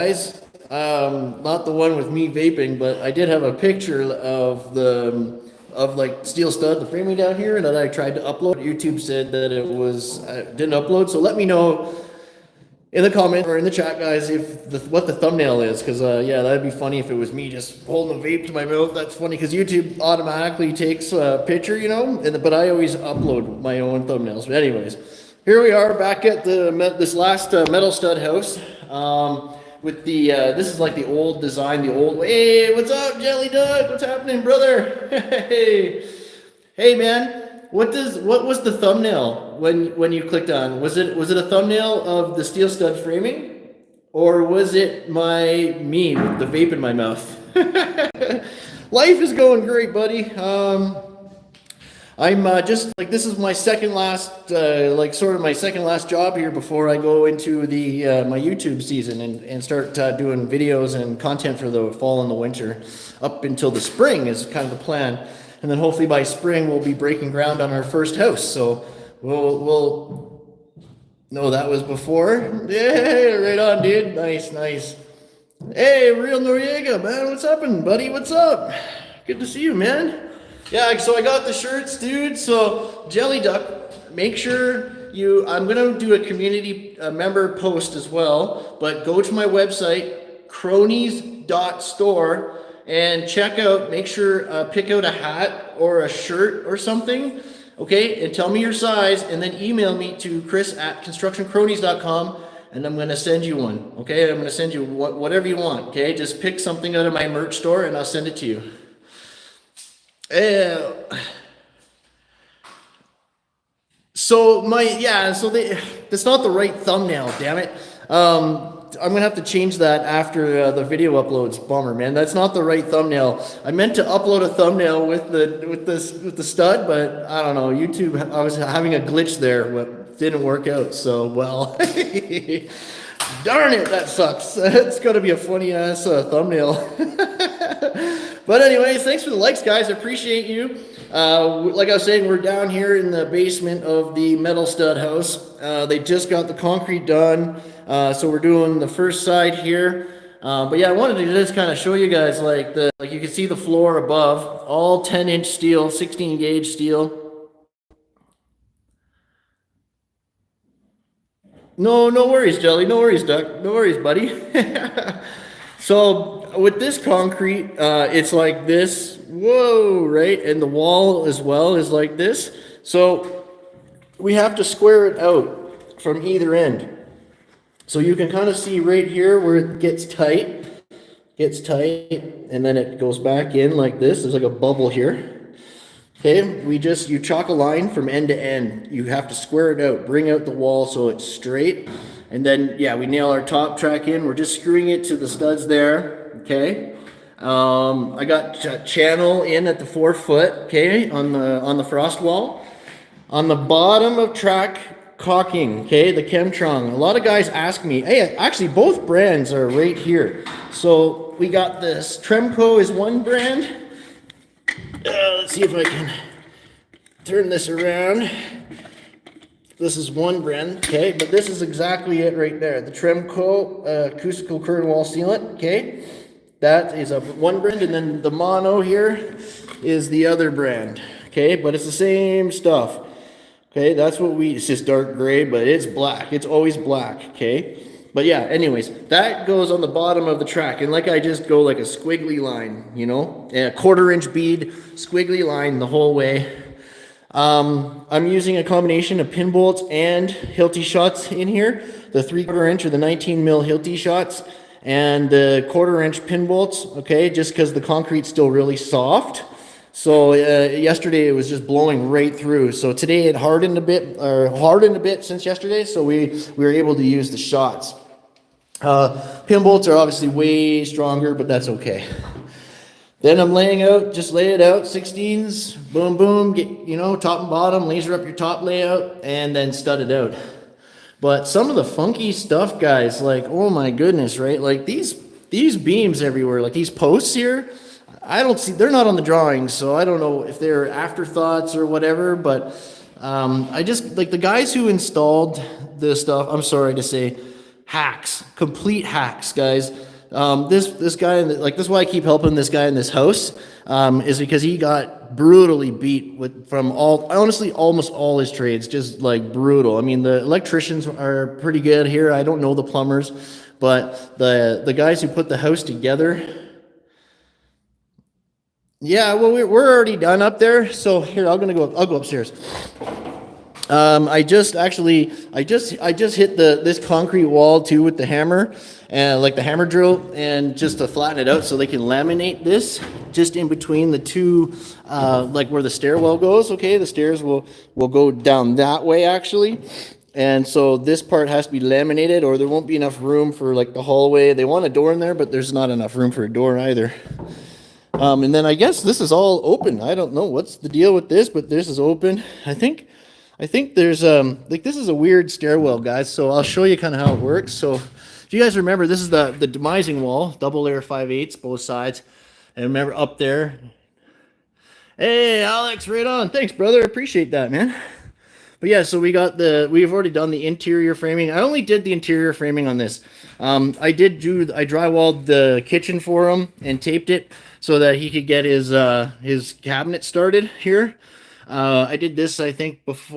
guys. Not the one with me vaping, but I did have a picture of like steel stud, the framing down here, that I tried to upload. YouTube said that it was didn't upload. So let me know in the comment or in the chat, guys, if what the thumbnail is, because yeah, that'd be funny if it was me just holding a vape to my mouth. That's funny because YouTube automatically takes a picture, you know, but I always upload my own thumbnails. But anyways, here we are back at this last metal stud house. With the this is like the old design, the old. Hey, what's up, Jelly Doug? What's happening, brother? Hey, man. What was the thumbnail when you clicked on? Was it a thumbnail of the steel stud framing, or was it me with the vape in my mouth? Life is going great, buddy. I'm just like, this is my second last my second last job here before I go into the my YouTube season and start doing videos and content for the fall and the winter up until the spring is kind of the plan. And then hopefully by spring we'll be breaking ground on our first house. So we'll no, that was before. Yeah, right on, dude. Nice. Hey, Real Noriega, man, what's happening, buddy? What's up? Good to see you, man. Yeah, so I got the shirts, dude. So Jelly Duck, make sure I'm gonna do a community member post as well, but go to my website, Kronies.store, and check out, make sure, pick out a hat or a shirt or something, okay? And tell me your size, and then email me to chris@constructionkronies.com, and I'm gonna send you one, okay? I'm gonna send you whatever you want, okay? Just pick something out of my merch store, and I'll send it to you. That's not the right thumbnail, damn it. I'm gonna have to change that after the video uploads. Bummer, man. That's not the right thumbnail. I meant to upload a thumbnail with the stud, but I don't know. YouTube, I was having a glitch there, but didn't work out. So well, darn it, that sucks. It's gonna be a funny ass thumbnail. But anyways, thanks for the likes, guys. I appreciate you. Like I was saying, we're down here in the basement of the metal stud house. They just got the concrete done, so we're doing the first side here. But yeah, I wanted to just kind of show you guys, like you can see the floor above, all 10-inch steel, 16 gauge steel. No worries, Jelly. No worries, Duck. No worries, buddy. So with this concrete, it's like this. Whoa, right? And the wall as well is like this. So we have to square it out from either end. So you can kind of see right here where it gets tight, and then it goes back in like this. There's like a bubble here. Okay, you chalk a line from end to end. You have to square it out, bring out the wall so it's straight. And then, yeah, we nail our top track in. We're just screwing it to the studs there, okay? I got channel in at the 4 foot, okay, on the frost wall. On the bottom of track caulking, okay, the Chemtron. A lot of guys ask me, hey, actually both brands are right here. So we got this, Tremco is one brand. Let's see if I can turn this around. This is one brand, okay, but this is exactly it right there. The Tremco acoustical curtain wall sealant, okay. That is one brand, and then the mono here is the other brand, okay, but it's the same stuff. Okay, it's just dark gray, but it's black. It's always black, okay. But yeah, anyways, that goes on the bottom of the track, and like I just go like a squiggly line, you know, a 1/4-inch bead, squiggly line the whole way. I'm using a combination of pin bolts and Hilti shots in here, the 3/4 inch or the 19 mil Hilti shots, and the 1/4 inch pin bolts, okay, just because the concrete's still really soft. So yesterday it was just blowing right through. So today it hardened a bit since yesterday, so we were able to use the shots. Pin bolts are obviously way stronger, but that's okay. Then I'm just lay it out, 16s, boom, boom, get, you know, top and bottom, laser up your top layout, and then stud it out. But some of the funky stuff, guys, like, oh my goodness, right? Like these beams everywhere, like these posts here, they're not on the drawings, so I don't know if they're afterthoughts or whatever, but I just, like the guys who installed this stuff, I'm sorry to say, hacks, complete hacks, guys. This guy, like, this is why I keep helping this guy in this house, is because he got brutally beat from honestly, almost all his trades, just like brutal. I mean, the electricians are pretty good here. I don't know the plumbers, but the guys who put the house together, yeah, well, we're already done up there. So here, I'll go upstairs. I just hit this concrete wall too with the hammer, and like the hammer drill, and just to flatten it out so they can laminate this just in between the two, like where the stairwell goes. Okay, the stairs will go down that way actually, and so this part has to be laminated, or there won't be enough room for like the hallway. They want a door in there, but there's not enough room for a door either. And then I guess this is all open. I don't know what's the deal with this, but this is open. I think there's like, this is a weird stairwell, guys. So I'll show you kind of how it works. So if you guys remember, this is the demising wall, double layer 5/8 both sides. And remember up there. Hey, Alex, right on. Thanks, brother. Appreciate that, man. But yeah, so we've already done the interior framing. I only did the interior framing on this. I drywalled the kitchen for him and taped it so that he could get his cabinet started here. I did this, I think, just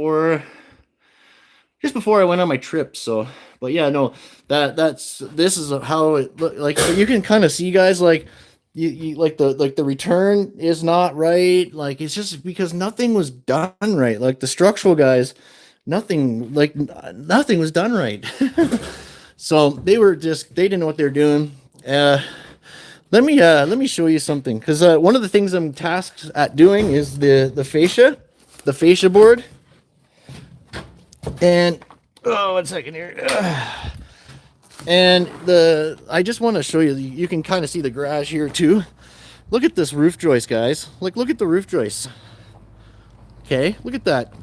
before I went on my trip. So, but yeah, no, this is how it look like. You can kind of see, guys, like you like the return is not right. Like, it's just because nothing was done right. Like the structural guys, nothing was done right. So they didn't know what they were doing. Let me show you something, because one of the things I'm tasked at doing is the fascia board. And one second here. And I just want to show you. You can kind of see the garage here too. Look at this roof joist, guys. Like, look at the roof joist. Okay, look at that.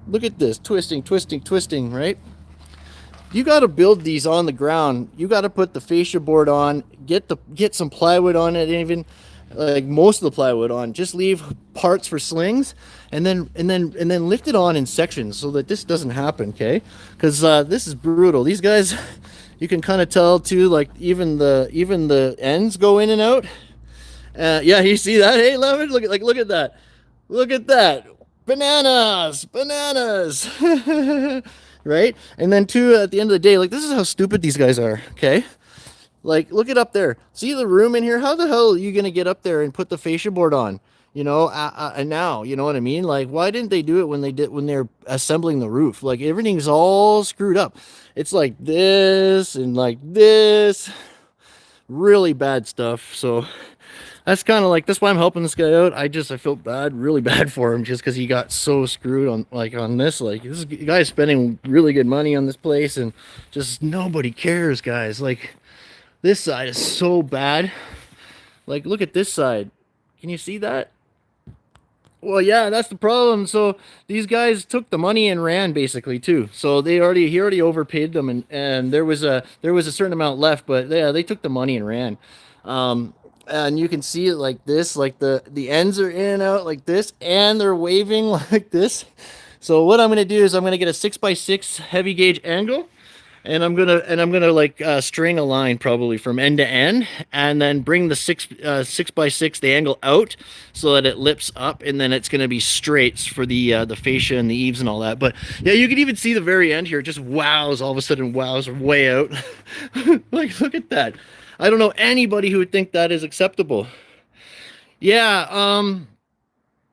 Look at this, twisting, right? You got to build these on the ground. You got to put the fascia board on, get some plywood on it, even like most of the plywood on. Just leave parts for slings, and then lift it on in sections so that this doesn't happen, okay? Because this is brutal. These guys, you can kind of tell too. Like even the ends go in and out. Yeah, you see that? Hey, Lemon, look at that. Look at that. Bananas. Right? And then too, at the end of the day, like, this is how stupid these guys are, okay? Like, look it up there. See the room in here? How the hell are you going to get up there and put the fascia board on? You know, and now, you know what I mean? Like, why didn't they do it when they're assembling the roof? Like, everything's all screwed up. It's like this and like this. Really bad stuff. So that's kind of like, that's why I'm helping this guy out. I feel really bad for him, just because he got so screwed on this. Like, this guy's spending really good money on this place, and just nobody cares, guys. Like, this side is so bad. Like, look at this side. Can you see that? Well, yeah, that's the problem. So these guys took the money and ran, basically, too. So he already overpaid them, and there was a certain amount left, but yeah, they took the money and ran. And you can see it like this, like the ends are in and out like this, and they're waving like this. So what I'm gonna do is I'm gonna get a 6x6 heavy gauge angle, and I'm gonna like string a line probably from end to end, and then bring the 6x6 the angle out so that it lips up, and then it's gonna be straight for the fascia and the eaves and all that. But yeah, you can even see the very end here. It just wows, all of a sudden wows way out. Like, look at that. I don't know anybody who would think that is acceptable. Yeah,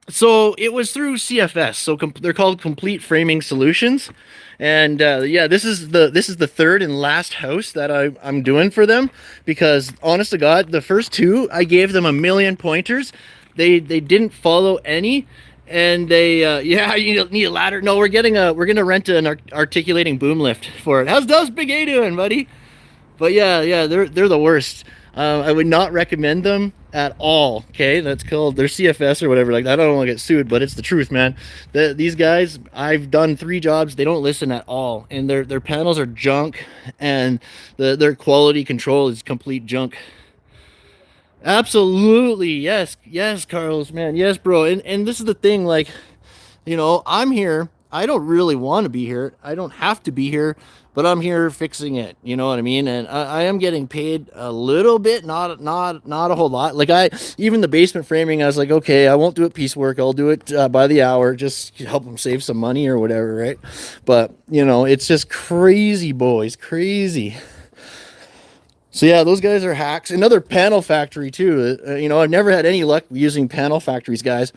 so it was through CFS. So they're called Complete Framing Solutions, and yeah, this is the third and last house that I'm doing for them, because honest to God, the first two I gave them a million pointers. They didn't follow any, and they yeah, you need a ladder. No, we're gonna rent an articulating boom lift for it. How's Big A doing, buddy? But yeah, they're the worst. I would not recommend them at all. Okay, that's called their CFS or whatever. Like, I don't want to get sued, but it's the truth, man. These guys, I've done 3 jobs. They don't listen at all, and their panels are junk, and their quality control is complete junk. Absolutely, yes, Carlos, man, yes, bro. And this is the thing, like, you know, I'm here. I don't really want to be here. I don't have to be here, but I'm here fixing it. You know what I mean? And I am getting paid a little bit, not a whole lot. Like even the basement framing, I was like, okay, I won't do it piecework. I'll do it by the hour, just to help them save some money or whatever, right? But it's just crazy, boys, crazy. So yeah, those guys are hacks. Another panel factory too. I've never had any luck using panel factories, guys.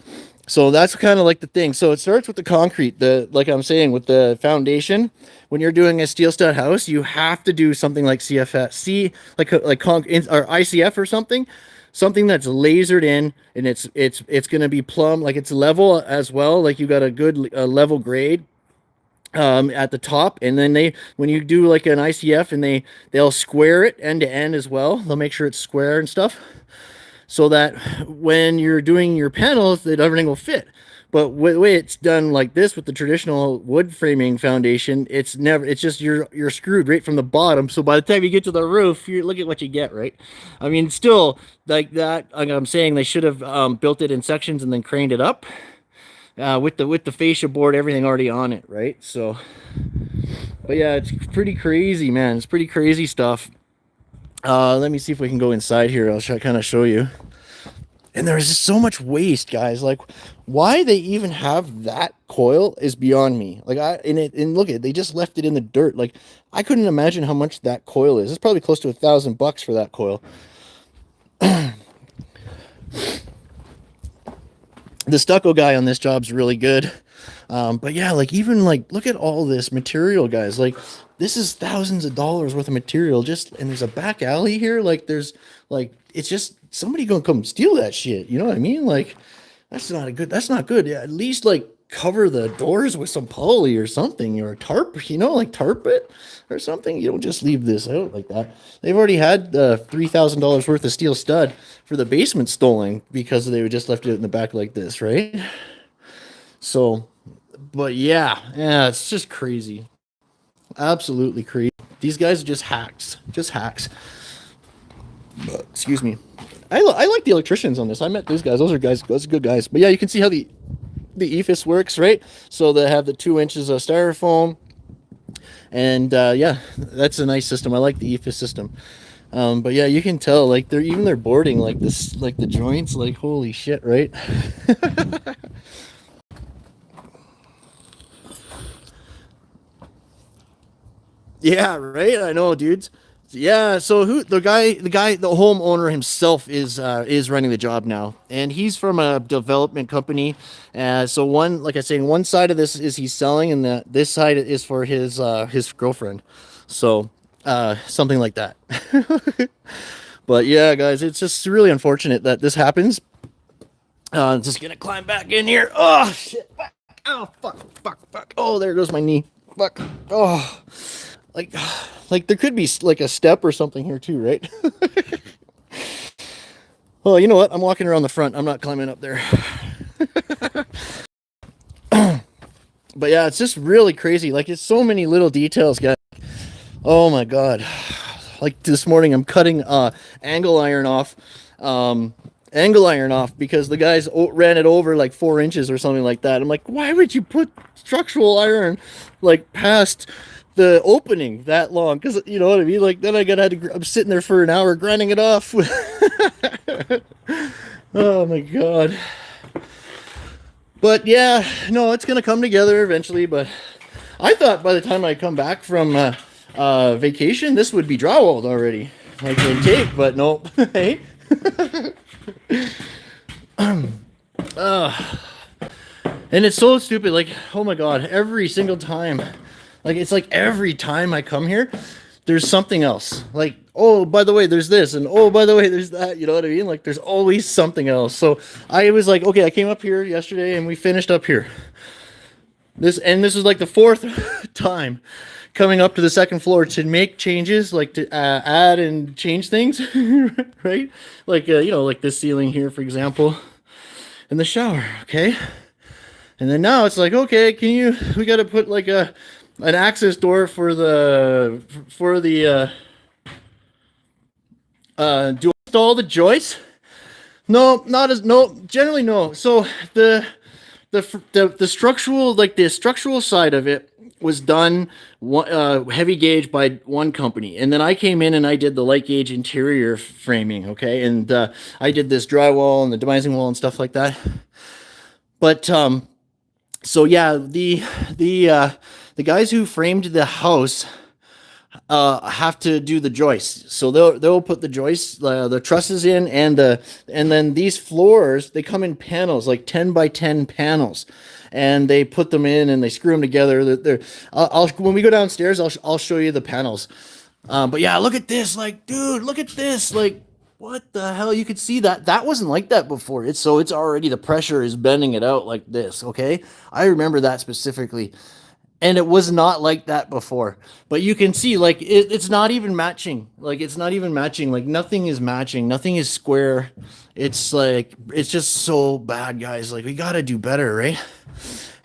So that's kind of like the thing. So it starts with the concrete. Like I'm saying, with the foundation. When you're doing a steel stud house, you have to do something like CFS, or ICF or something that's lasered in, and it's going to be plumb, like it's level as well. Like you got a good level grade at the top, and then when you do like an ICF, and they'll square it end to end as well. They'll make sure it's square and stuff, so that when you're doing your panels, that everything will fit. But the way it's done like this with the traditional wood framing foundation, it's just you're screwed right from the bottom. So by the time you get to the roof, you look at what you get, right? I mean, still like that. Like I'm saying, they should have built it in sections and then craned it up with the fascia board, everything already on it, right? So, but yeah, it's pretty crazy, man. It's pretty crazy stuff. Let me see if we can go inside here. I'll kind of show you. And there's just so much waste, guys. Like, why they even have that coil is beyond me. Like, and look at it, they just left it in the dirt. Like, I couldn't imagine how much that coil is. It's probably close to $1,000 for that coil. The stucco guy on this job's really good. But yeah, like even like look at all this material, guys. Like this is thousands of dollars worth of material, and there's a back alley here. Like it's just somebody gonna come steal that shit. You know what I mean? Like that's not good. Yeah, at least like cover the doors with some poly or something, or a tarp, like tarp it or something. You don't just leave this out like that. They've already had $3,000 worth of steel stud for the basement stolen because they just left it in the back like this, right? So, but yeah, it's just crazy. Absolutely crazy. These guys are just hacks. Excuse me. I like the electricians on this. I met those guys. Those are good guys. But yeah, you can see how the EFIS works, right? So they have the 2 inches of styrofoam, and yeah, that's a nice system. I like the EFIS system. But yeah, you can tell like their boarding, like this, like the joints, like holy shit, right? Yeah, right. I know, dudes. Yeah, so the homeowner himself is running the job now, and he's from a development company. So like I was saying, one side of this is he's selling, and this side is for his girlfriend. So something like that. But yeah, guys, it's just really unfortunate that this happens. I'm just gonna climb back in here. Oh shit! Fuck. Oh fuck! Oh, there goes my knee. Fuck! Oh. Like there could be like a step or something here too, right? Well, you know what? I'm walking around the front. I'm not climbing up there. But yeah, it's just really crazy. Like it's so many little details, guys. Oh my god! Like this morning, I'm cutting angle iron off. Because the guys ran it over like 4 inches or something like that. I'm like, why would you put structural iron like past the opening that long? Because you know what I mean. Like then I'm sitting there for an hour grinding it off. Oh my god. But yeah, no, it's gonna come together eventually. But I thought by the time I come back from vacation, this would be drywalled already, like in tape. But nope. Hey. And it's so stupid. Like, oh my god, every single time. Like it's like every time I come here, there's something else. Like, oh, by the way, there's this, and oh, by the way, there's that. You know what I mean? Like, there's always something else. So I was like, okay, I came up here yesterday, and we finished up here. This was like the 4th time coming up to the 2nd floor to make changes, like to add and change things, right? Like like this ceiling here, for example, and the shower. Okay, and then now it's like, okay, we got to put like an access door for the do I install the joists? No, generally no. So the the structural, like the structural side of it was done heavy gauge by one company, and then I came in and I did the light gauge interior framing. Okay, and I did this drywall and the demising wall and stuff like that. But so yeah, the guys who framed the house have to do the joists. So they'll put the joists, the trusses in, and then these floors, they come in panels, like 10 by 10 panels, and they put them in and they screw them together. I'll when we go downstairs, I'll show you the panels. But yeah, look at this, like, dude, look at this, like, what the hell? You could see that wasn't like that before. It's already, the pressure is bending it out like this. Okay, I remember that specifically. And it was not like that before, but you can see, like, it's not even matching. Like, it's not even matching. Like, nothing is matching. Nothing is square. It's like, it's just so bad, guys. Like, we got to do better, right?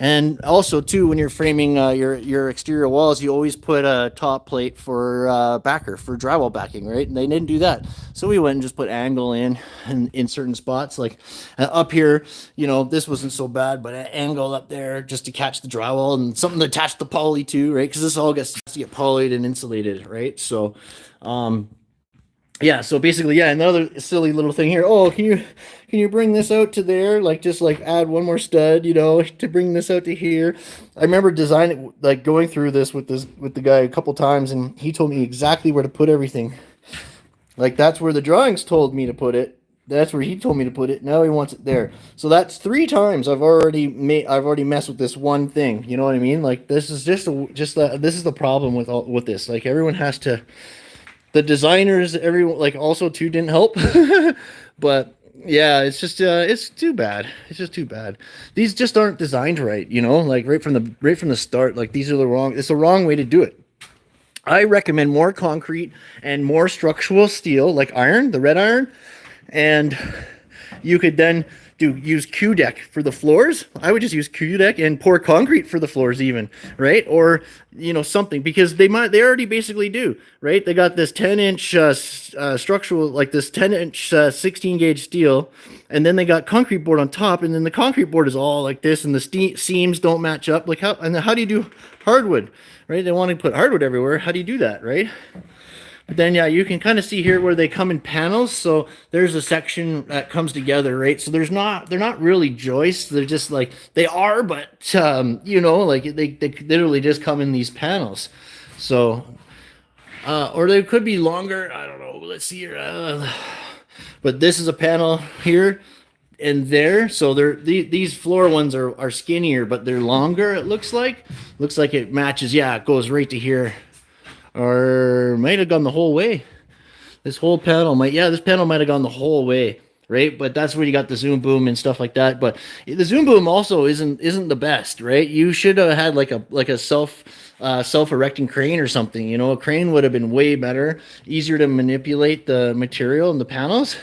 And also, too, when you're framing your exterior walls, you always put a top plate for backer, for drywall backing, right? And they didn't do that. So we went and just put angle in certain spots. Like up here, this wasn't so bad, but an angle up there just to catch the drywall, and something to attach the poly to, right? Because this all has to get polyed and insulated, right? So, yeah, so basically, yeah, another silly little thing here. Oh, can you bring this out to there? Like, just like add one more stud, to bring this out to here. I remember designing, like, going through this with the guy a couple times, and he told me exactly where to put everything. Like, that's where the drawings told me to put it. That's where he told me to put it. Now he wants it there. So that's 3 times I've already messed with this one thing. You know what I mean? Like, this is this is the problem with this. Like, everyone has to. The designers, everyone, like, also too didn't help. But yeah, it's just it's too bad. It's just too bad. These just aren't designed right, like right from the start. Like, these are it's the wrong way to do it. I recommend more concrete and more structural steel, like iron, the red iron, and you could then use Q-deck for the floors. I would just use Q-deck and pour concrete for the floors even, right? Or, something, because they already basically do, right? They got this 10-inch structural, like this 10-inch 16-gauge steel, and then they got concrete board on top, and then the concrete board is all like this, and the seams don't match up. Like, how do you do hardwood, right? They want to put hardwood everywhere. How do you do that, right? But then, yeah, you can kind of see here where they come in panels. So there's a section that comes together, right? So they're not really joists. They're just like, they are, but, like they literally just come in these panels. So, or they could be longer. I don't know. Let's see here. But this is a panel here and there. So these floor ones are skinnier, but they're longer. It looks like it matches. Yeah, it goes right to here. Or might have gone the whole way. This panel might have gone the whole way, right? But that's where you got the zoom boom and stuff like that. But the zoom boom also isn't the best, right? You should have had like a self-erecting crane or something. A crane would have been way better, easier to manipulate the material and the panels,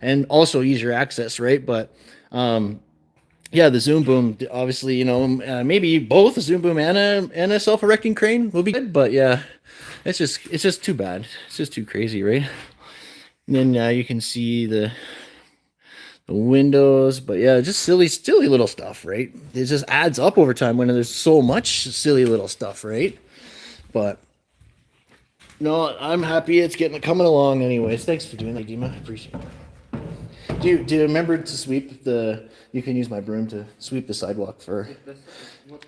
and also easier access, right? But yeah, the zoom boom, obviously, maybe both a zoom boom and a self-erecting crane will be good. But yeah, it's just too bad. It's just too crazy, right? And then you can see the windows, but yeah, just silly little stuff, right? It just adds up over time when there's so much silly little stuff, right? But no, I'm happy it's coming along. Anyways, thanks for doing that, Dima. I appreciate it. Do you remember to sweep you can use my broom to sweep the sidewalk for.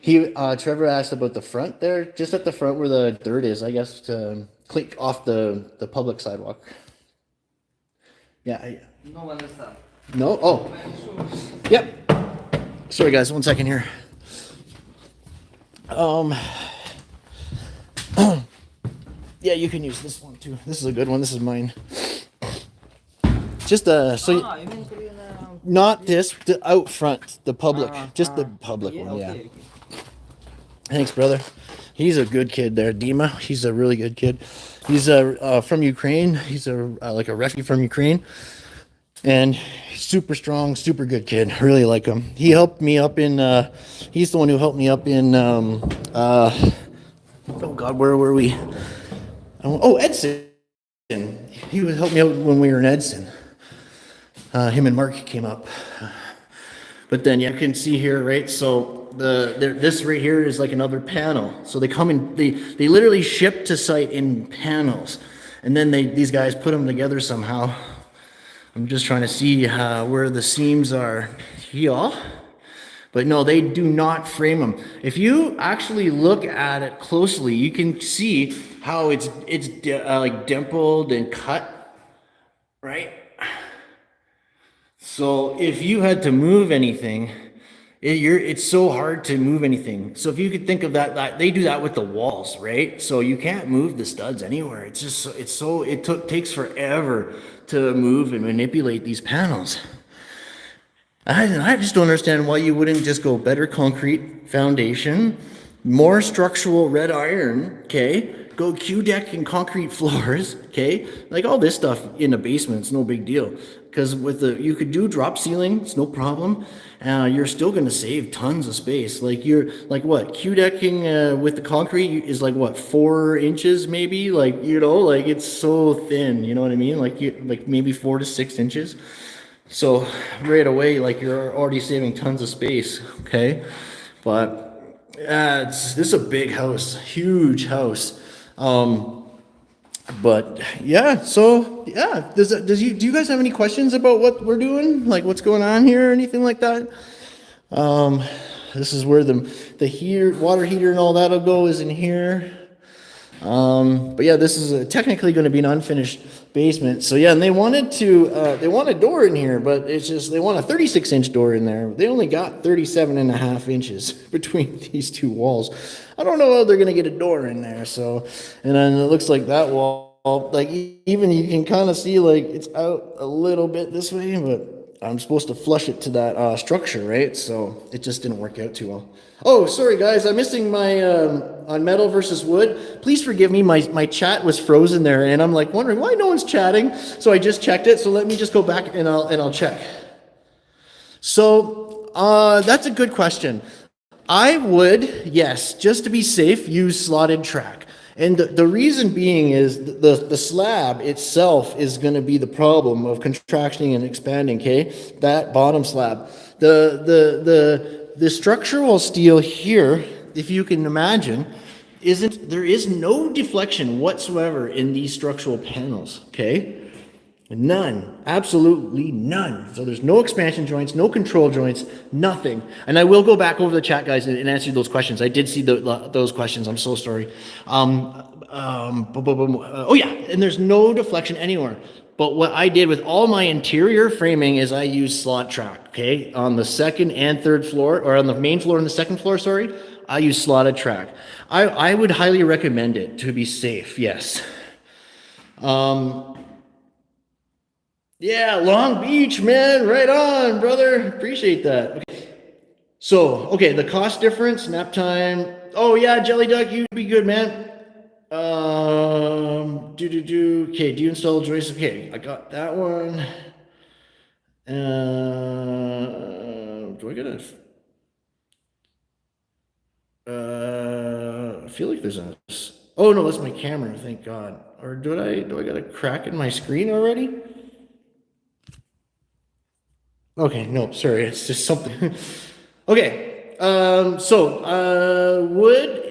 Trevor asked about the front there, just at the front where the dirt is, I guess, to click off the public sidewalk. Yeah. No understand. No? Oh. Yep. Sorry guys, 1 second here. Yeah, you can use this one too. This is a good one. This is mine. Just not this, the out front, the public, just the public one. Yeah. Okay. Thanks, brother. He's a good kid there, Dima. He's a really good kid. He's from Ukraine. He's like a refugee from Ukraine, and super strong, super good kid. Really like him. He helped me up in. He's the one who helped me up in. Oh God, where were we? Oh, Edson. He would help me out when we were in Edson. Him and Mark came up. But then you can see here, right? So this right here is like another panel. So they come in, they literally ship to site in panels, and then these guys put them together somehow. I'm just trying to see where the seams are here. But no, they do not frame them. If you actually look at it closely, you can see how it's like dimpled and cut, right? So if you had to move anything, it's so hard to move anything. So if you could think of that they do that with the walls, right? So you can't move the studs anywhere. It's just it takes forever to move and manipulate these panels. I just don't understand why you wouldn't just go better concrete foundation, more structural red iron, okay? Go Q-deck and concrete floors, okay? Like all this stuff in the basement, it's no big deal. Because you could do drop ceiling, it's no problem. You're still gonna save tons of space. Like what? Q-decking with the concrete is like what, 4 inches maybe? Like, like it's so thin, you know what I mean? Like maybe 4 to 6 inches. So right away, like you're already saving tons of space, okay? But this is a big house, huge house. But yeah, so yeah, do you guys have any questions about what we're doing, like what's going on here or anything like that? This is where the water heater and all that'll go is in here. But yeah, this is technically going to be an unfinished basement. So yeah, and they want a door in here, but it's just, they want a 36-inch door in there. They only got 37.5 inches between these two walls. I don't know how they're going to get a door in there. So, and then it looks like that wall, like even you can kind of see like it's out a little bit this way, but I'm supposed to flush it to that structure, right? So it just didn't work out too well. Oh, sorry guys, I'm missing my on metal versus wood. Please forgive me, my chat was frozen there, and I'm like wondering why no one's chatting. So I just checked it. So let me just go back and I'll check. So that's a good question. I would, yes, just to be safe, use slotted track. And the reason being is the slab itself is going to be the problem of contracting and expanding, okay? That bottom slab. The structural steel here, if you can imagine, there is no deflection whatsoever in these structural panels, okay? None, absolutely none. So there's no expansion joints, no control joints, nothing. And I will go back over the chat, guys, and answer those questions. I did see those questions. I'm so sorry. Oh yeah, and there's no deflection anywhere. But what I did with all my interior framing is I used slot track, okay? On the second and third floor, or on the main floor and the second floor, sorry, I use slotted track. I would highly recommend it to be safe, yes. Yeah, Long Beach, man, right on, brother. Appreciate that. Okay. So, okay, the cost difference, nap time. Oh yeah, Jelly Duck, you'd be good, man. Okay, do you install joists? Okay, I got that one. Do I get I feel like there's a. Oh no, that's my camera. Thank God. Or do I got a crack in my screen already? Okay, no, sorry, it's just something. Okay, so wood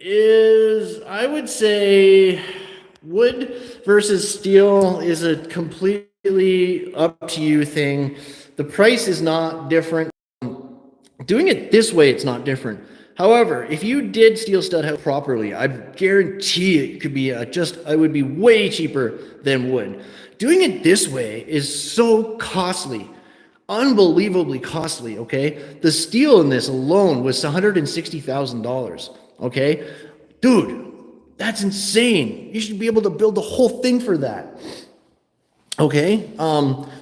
is, I would say, wood versus steel is a completely up to you thing. The price is not different. Doing it this way, it's not different. However, if you did steel stud house properly, I guarantee it could be it would be way cheaper than wood. Doing it this way is so costly. Unbelievably costly, okay? The steel in this alone was $160,000, okay? Dude, that's insane. You should be able to build the whole thing for that, okay?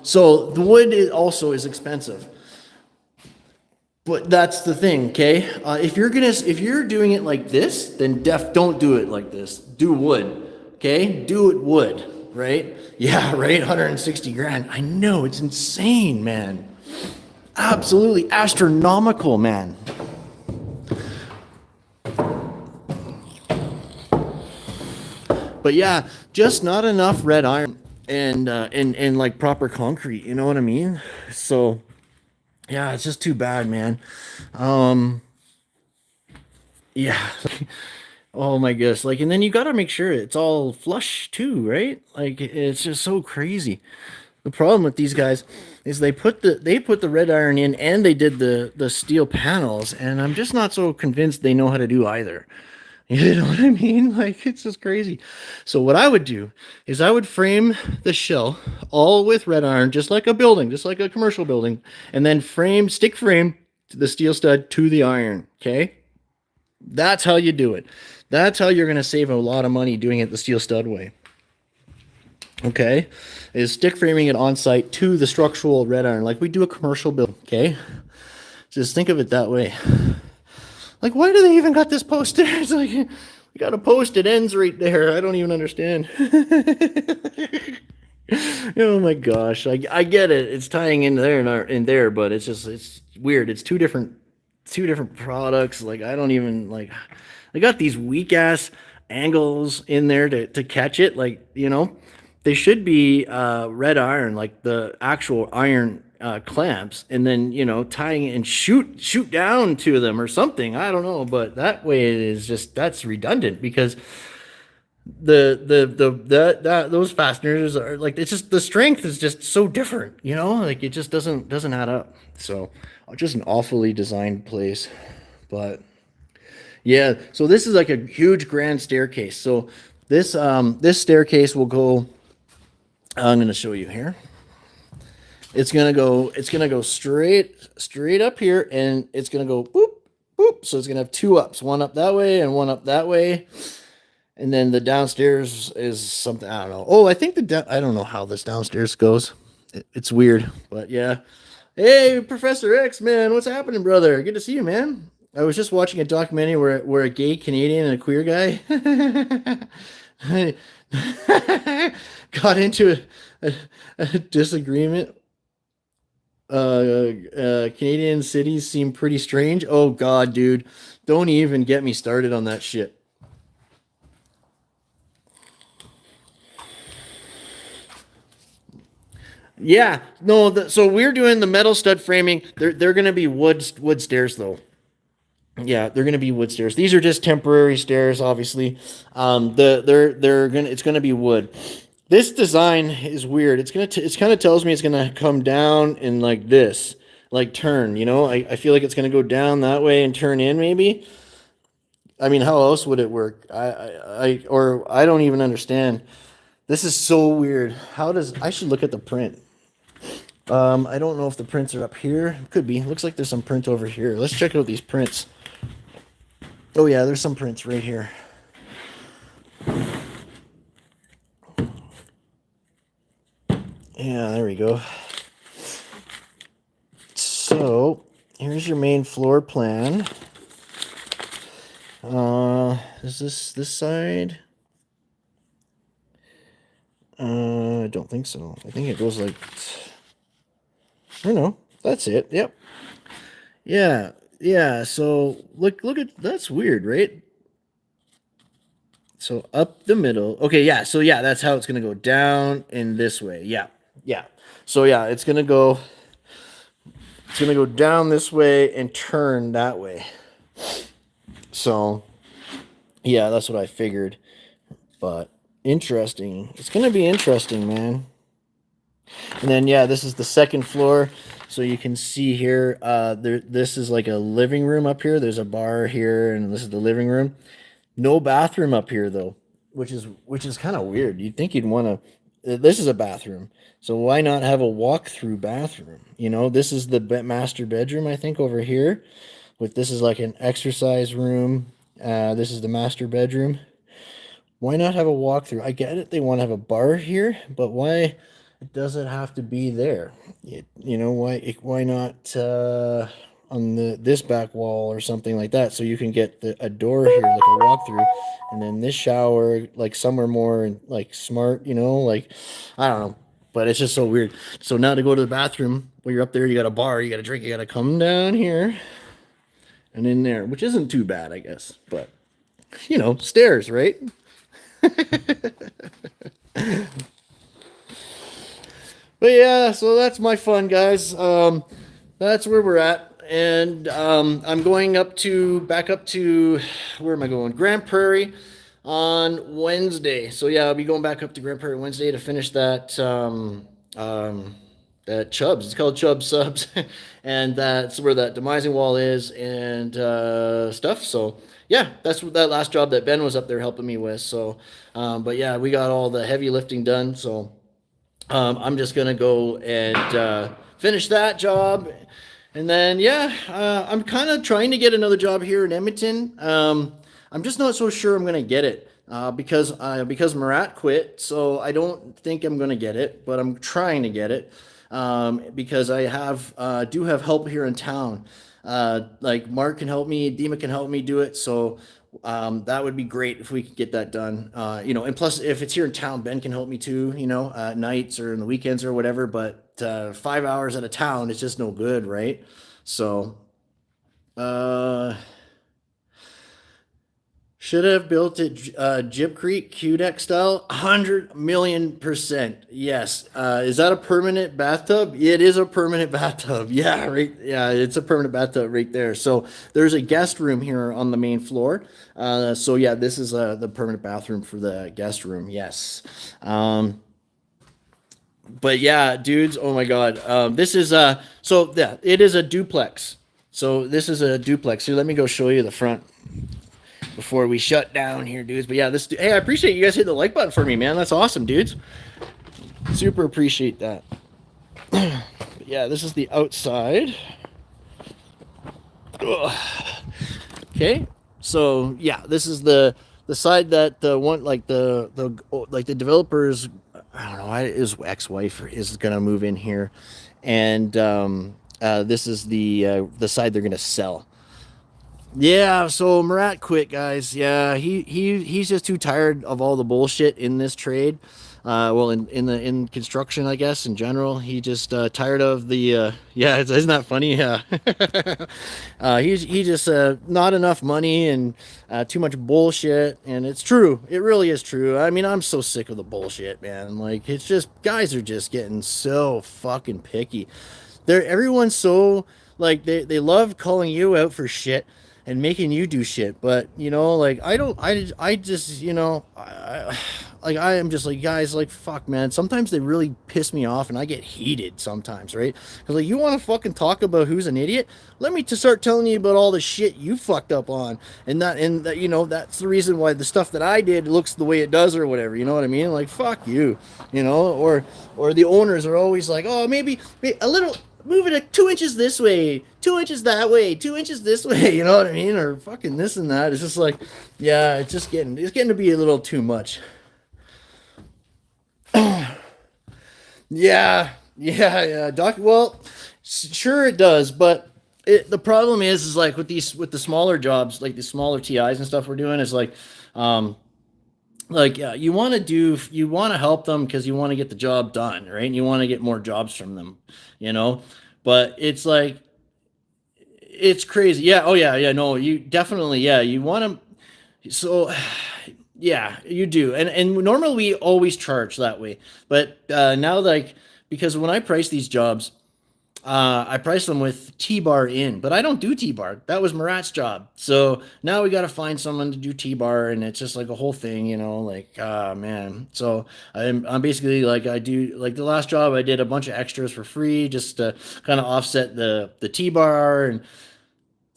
So the wood also is expensive. But that's the thing, okay? If you're doing it like this, then don't do it like this. Do wood, okay? Do it wood. Right? Yeah, right? 160 grand. I know, it's insane, man. Absolutely astronomical, man. But yeah, just not enough red iron and like proper concrete, you know what I mean? So Yeah, it's just too bad, man. Um, yeah. Oh my gosh. Like, and then you got to make sure it's all flush too, right? Like, it's just so crazy. The problem with these guys is they put the red iron in and they did the steel panels, and I'm just not so convinced they know how to do either. You know what I mean? Like, it's just crazy. So what I would do is I would frame the shell all with red iron, just like a building, just like a commercial building, and then stick frame the steel stud to the iron. Okay, that's how you do it. That's how you're gonna save a lot of money doing it the steel stud way. Okay, is stick framing it on site to the structural red iron, like we do a commercial build. Okay, just think of it that way. Like, why do they even got this posted? It's like, we got a post, it ends right there. I don't even understand. Oh my gosh, I get it. It's tying in there and in there, but it's weird. It's two different products. Like, I don't even like. They got these weak ass angles in there to catch it. Like, they should be red iron, like the actual iron clamps, and then tying it and shoot down to them or something. I don't know, but that way it is just that's redundant because those fasteners are like, it's just the strength is just so different. Like, it just doesn't add up. So just an awfully designed place, but yeah. So this is like a huge grand staircase. So this staircase will go. I'm going to show you here. It's gonna go straight up here, and it's gonna go boop boop. So it's gonna have two ups, one up that way and one up that way. And then the downstairs is something I don't know. Oh, I think I don't know how this downstairs goes. It's weird, but yeah. Hey, Professor X, man, what's happening, brother? Good to see you, man. I was just watching a documentary where a gay Canadian and a queer guy got into a disagreement. Canadian cities seem pretty strange. Oh God, dude, don't even get me started on that shit. Yeah, no. So we're doing the metal stud framing. They're gonna be wood stairs though. Yeah, they're gonna be wood stairs. These are just temporary stairs, obviously. They're gonna it's gonna be wood. This design is weird. It's kind of tells me it's gonna come down and like this, like turn. I feel like it's gonna go down that way and turn in maybe. I mean, how else would it work? Or I don't even understand. This is so weird. I should look at the print. I don't know if the prints are up here. Could be. Looks like there's some print over here. Let's check out these prints. Oh yeah, there's some prints right here. Yeah, there we go. So here's your main floor plan. Is this side? I don't think so. I think it goes like, I don't know. That's it. Yep. Yeah. Yeah. So look at that's weird, right? So up the middle. Okay, yeah. So yeah, that's how it's gonna go down in this way. Yeah. Yeah. So yeah, it's gonna go down this way and turn that way. So yeah, that's what I figured. But interesting. It's gonna be interesting, man. And then yeah, this is the second floor. So you can see here, this is like a living room up here. There's a bar here, and this is the living room. No bathroom up here though, which is kind of weird. You'd think you'd want to. This is a bathroom, so why not have a walk-through bathroom? This is the master bedroom, I think, over here. With this is like an exercise room. This is the master bedroom. Why not have a walkthrough? I get it. They want to have a bar here, but why does it have to be there? Why not on this back wall or something like that? So you can get a door here, like a walkthrough, and then this shower, like somewhere more like smart. Like I don't know, but it's just so weird. So now to go to the bathroom, when you're up there, you got a bar, you got a drink, you got to come down here and in there, which isn't too bad, I guess. But stairs, right? But yeah, so that's my fun, guys. that's where we're at. And I'm going back up to, where am I going? Grand Prairie on Wednesday. So yeah, I'll be going back up to Grand Prairie Wednesday to finish that Chubbs. It's called Chubb Subs, and that's where that demising wall is and stuff. So yeah, that's what that last job that Ben was up there helping me with. So, but yeah, we got all the heavy lifting done. So I'm just gonna go and finish that job, and then yeah, I'm kind of trying to get another job here in Edmonton. I'm just not so sure I'm gonna get it because Marat quit, so I don't think I'm gonna get it, but I'm trying to get it because I have do have help here in town. Like Mark can help me, Dima can help me do it, so that would be great if we could get that done. And plus, if it's here in town, Ben can help me too. Nights or in the weekends or whatever. But 5 hours at a town is just no good, right? So, uh, should have built it Jib Creek QDeck style, 100 million%. Yes. Is that a permanent bathtub? It is a permanent bathtub. Yeah, right. Yeah, it's a permanent bathtub right there. So there's a guest room here on the main floor. So yeah, this is the permanent bathroom for the guest room. Yes. But yeah, dudes. Oh my God. This is so yeah, it is a duplex. So this is a duplex. Here, let me go show you the front before we shut down here, dudes. But yeah, hey, I appreciate you guys hitting the like button for me, man. That's awesome, dudes. Super appreciate that. But yeah, this is the outside. Ugh. Okay, so yeah, this is the side that the one like the developers. I don't know. His ex-wife is gonna move in here, and this is the side they're gonna sell. Yeah, so Murat quit, guys. Yeah, he's just too tired of all the bullshit in this trade. Well, in construction, I guess in general, he just tired of the. Yeah, isn't that funny? Yeah, he just not enough money and too much bullshit, and it's true. It really is true. I mean, I'm so sick of the bullshit, man. Like, it's just guys are just getting so fucking picky. Everyone's so like they love calling you out for shit and making you do shit, but like I don't I just like I am just like, guys, like, fuck, man, sometimes they really piss me off and I get heated sometimes, right? Because like, you want to fucking talk about who's an idiot, let me to start telling you about all the shit you fucked up on, and that that's the reason why the stuff that I did looks the way it does or whatever, you know what I mean? Like, fuck you, or the owners are always like, oh, maybe a little, move it 2 inches this way, 2 inches that way, 2 inches this way, you know what I mean? Or fucking this and that. It's just like, yeah, it's getting to be a little too much. Yeah, Doc. Well, sure it does, but the problem is like with the smaller jobs, like the smaller TIs and stuff we're doing, is um, yeah, you want to help them because you want to get the job done, right? And you want to get more jobs from them, you know. But it's like it's crazy. Yeah. Oh yeah. Yeah. No, you definitely. Yeah, you want to. So yeah, you do. And normally we always charge that way, but now, like, because when I price these jobs, I price them with T-bar in, but I don't do T-bar. That was Murat's job. So now we got to find someone to do T-bar, and it's just like a whole thing, like, ah, man. So I'm basically like, I do like the last job I did a bunch of extras for free just to kind of offset the T-bar, and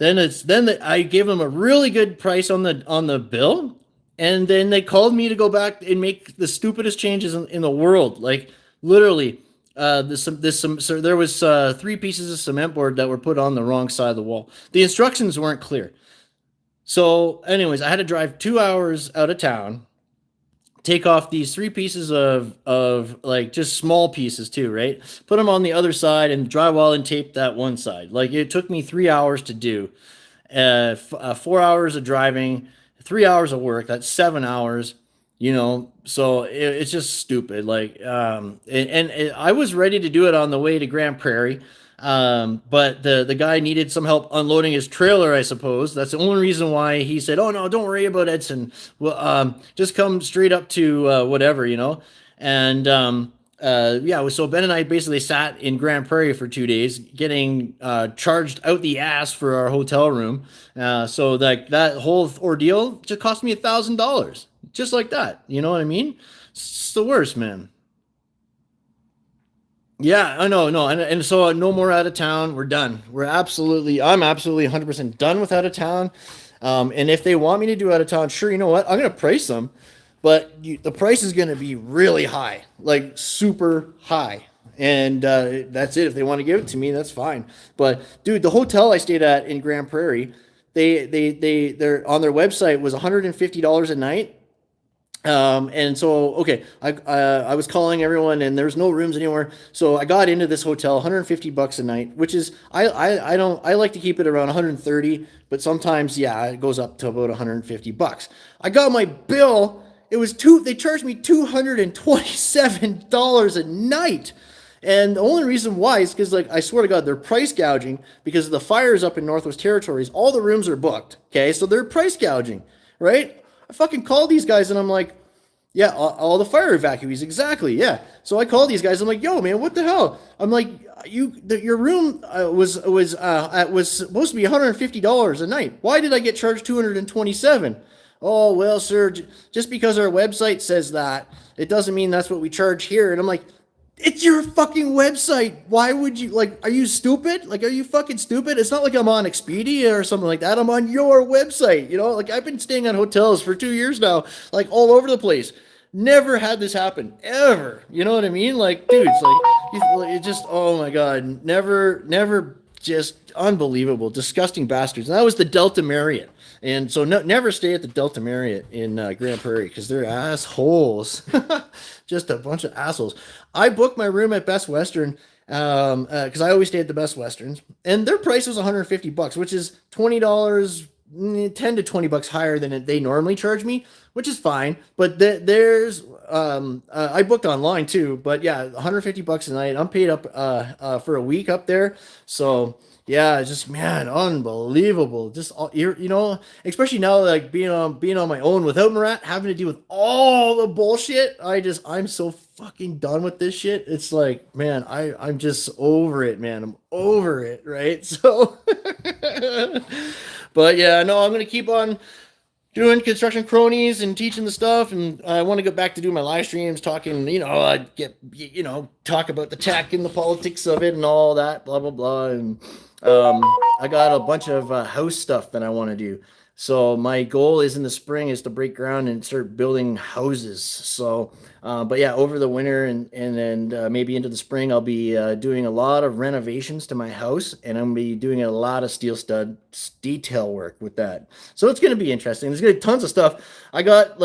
I gave them a really good price on the bill, and then they called me to go back and make the stupidest changes in the world. Like, literally, so there was 3 pieces of cement board that were put on the wrong side of the wall. The instructions weren't clear. So, anyways, I had to drive 2 hours out of town, take off these 3 pieces of like just small pieces too, right? Put them on the other side and drywall and tape that one side. Like, it took me 3 hours to do. 4 hours of driving, 3 hours of work. That's 7 hours. So it's just stupid. Like, I was ready to do it on the way to Grand Prairie, but the guy needed some help unloading his trailer, I suppose. That's the only reason why he said, "Oh no, don't worry about Edson. Well, just come straight up to whatever." And yeah, so Ben and I basically sat in Grand Prairie for 2 days, getting charged out the ass for our hotel room. So that whole ordeal just cost me $1,000, just like that. You know what I mean? It's the worst, man. Yeah, I know, no, and so no more out of town. We're done. I'm absolutely 100% done with out of town. And if they want me to do out of town, sure, you know what? I'm gonna price them, but the price is gonna be really high, like super high. And that's it. If they want to give it to me, that's fine. But dude, the hotel I stayed at in Grand Prairie, they're on their website was $150 a night. And so, okay, I was calling everyone, and there's no rooms anywhere. So I got into this hotel, 150 bucks a night, which is I don't I like to keep it around 130, but sometimes yeah, it goes up to about 150 bucks. I got my bill. It was two. They charged me $227 a night. And the only reason why is because, like, I swear to God, they're price gouging because of the fires up in Northwest Territories. All the rooms are booked. Okay, so they're price gouging, right? I fucking called these guys and I'm like, yeah, all the fire evacuees, exactly, yeah. So I called these guys. I'm like, yo, man, what the hell? I'm like, your room was supposed to be $150 a night. Why did I get charged 227? Oh well, sir, just because our website says that, it doesn't mean that's what we charge here. And I'm like, it's your fucking website. Why would you, like, are you stupid? Like, are you fucking stupid? It's not like I'm on Expedia or something like that. I'm on your website. You know, like, I've been staying at hotels for 2 years now, like, all over the place. Never had this happen ever. You know what I mean? Like, dude, it's like, it just, oh my God, never, just unbelievable, disgusting bastards. And that was the Delta Marriott. And so never stay at the Delta Marriott in Grand Prairie because they're assholes. Just a bunch of assholes. I booked my room at Best Western because I always stay at the Best Westerns, and their price was 150 bucks, which is $20, 10 to 20 bucks higher than they normally charge me, which is fine. But there's I booked online too, but yeah, 150 bucks a night. I'm paid up for a week up there, so yeah, just man, unbelievable. Just all, you know, especially now like being on my own without Marat, having to deal with all the bullshit. I'm so fucking done with this shit. It's like, man, I'm just over it, man. I'm over it, right? So, but yeah, no, I'm gonna keep on doing construction cronies and teaching the stuff, and I want to go back to do my live streams, talking, I get, talk about the tech and the politics of it and all that, blah blah blah. And I got a bunch of house stuff that I want to do. So my goal is in the spring is to break ground and start building houses. So but yeah, over the winter and maybe into the spring, I'll be doing a lot of renovations to my house, and I'm gonna be doing a lot of steel stud detail work with that. So it's gonna be interesting. There's gonna be tons of stuff. I got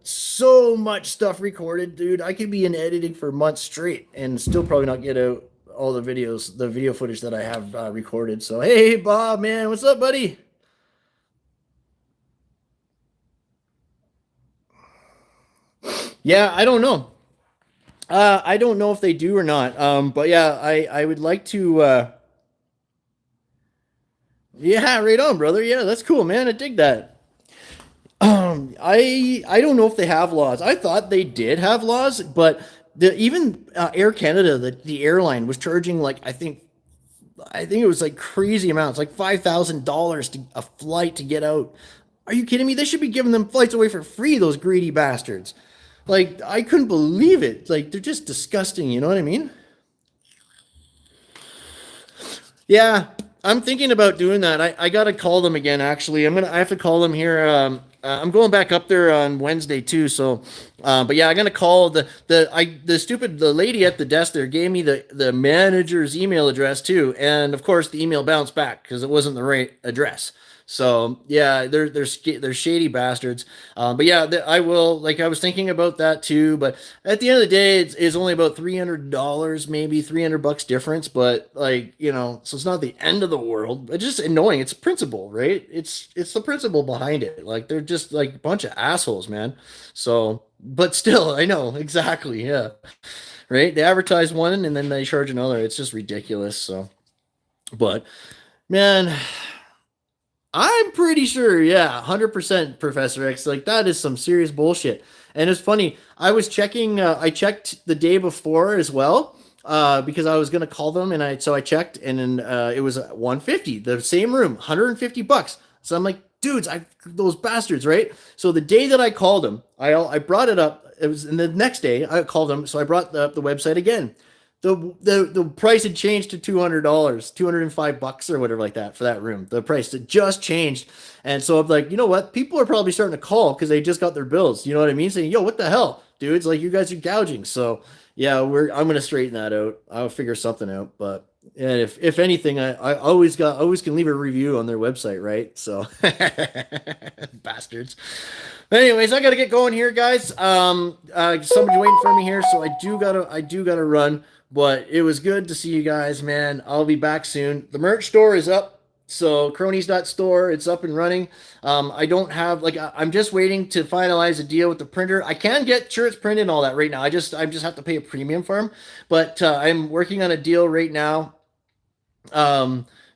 so much stuff recorded, dude. I could be in editing for months straight and still probably not get out all the videos, the video footage that I have recorded. So hey, Bob, man, what's up, buddy? Yeah, I don't know. I don't know if they do or not. But yeah, I would like to. Yeah, right on, brother. Yeah, that's cool, man. I dig that. I don't know if they have laws. I thought they did have laws, but even Air Canada, the airline, was charging like I think it was like crazy amounts, like $5,000 to a flight to get out. Are you kidding me? They should be giving them flights away for free, those greedy bastards. Like, I couldn't believe it. Like, they're just disgusting. You know what I mean? Yeah, I'm thinking about doing that. I gotta call them again. Actually, I have to call them here. I'm going back up there on Wednesday too. So, but yeah, I'm gonna call the lady at the desk there gave me the manager's email address too, and of course the email bounced back because it wasn't the right address. So yeah, they're shady bastards. But yeah, I will, like, I was thinking about that too. But at the end of the day, it's only about $300, maybe 300 bucks difference. But like, so it's not the end of the world. It's just annoying. It's a principle, right? It's the principle behind it. Like, they're just like a bunch of assholes, man. So, but still, I know exactly. Yeah, right. They advertise one and then they charge another. It's just ridiculous. So, but man. I'm pretty sure, yeah, 100% Professor X. Like, that is some serious bullshit. And it's funny. I was checking. I checked the day before as well because I was gonna call them, and I checked, and then it was 150, the same room, $150. So I'm like, dudes, those bastards, right? So the day that I called them, I brought it up. It was, and the next day I called them, so I brought up the website again. The price had changed to $200, $205 or whatever like that for that room. The price had just changed, and so I'm like, you know what? People are probably starting to call because they just got their bills. You know what I mean? Saying, yo, what the hell, dudes? Like you guys are gouging. So yeah, I'm gonna straighten that out. I'll figure something out. But yeah, if anything, I always can leave a review on their website, right? So bastards. But anyways, I gotta get going here, guys. Somebody's waiting for me here, so I do gotta run. But it was good to see you guys, man. I'll be back soon. The merch store is up. So Kronies.store, it's up and running. I don't have like I'm just waiting to finalize a deal with the printer. I can get shirts printed and all that right now. I just have to pay a premium for them. But I'm working on a deal right now.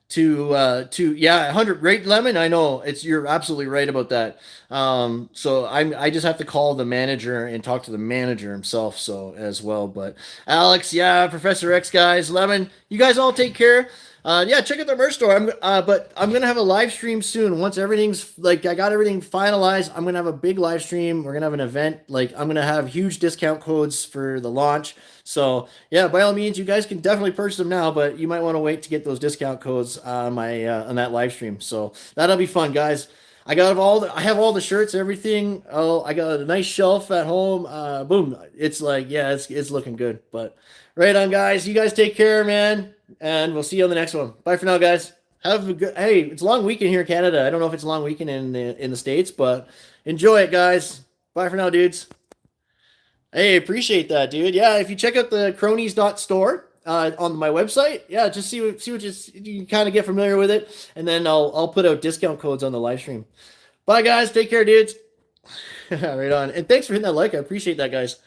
To yeah, 100 right, Lemon. I know you're absolutely right about that. So I just have to call the manager and talk to the manager himself so as well. But Alex, yeah, Professor X, guys, Lemon, you guys all take care. Yeah, check out the merch store. But I'm gonna have a live stream soon. Once everything's like I got everything finalized, I'm gonna have a big live stream. We're gonna have an event. Like I'm gonna have huge discount codes for the launch. So yeah, by all means, you guys can definitely purchase them now, but you might want to wait to get those discount codes on my on that live stream. So that'll be fun, guys. I have all the shirts, everything. Oh, I got a nice shelf at home. Boom. It's like, yeah, it's looking good. But right on, guys. You guys take care, man. And we'll see you on the next one. Bye for now, guys. Have a good, hey, it's a long weekend here in Canada. I don't know if it's a long weekend in the States, but enjoy it, guys. Bye for now, dudes. Hey, appreciate that, dude. Yeah, if you check out the Kronies.store on my website, yeah, just see what you kind of get familiar with it, and then I'll put out discount codes on the live stream. Bye, guys. Take care, dudes. Right on. And thanks for hitting that like. I appreciate that, guys.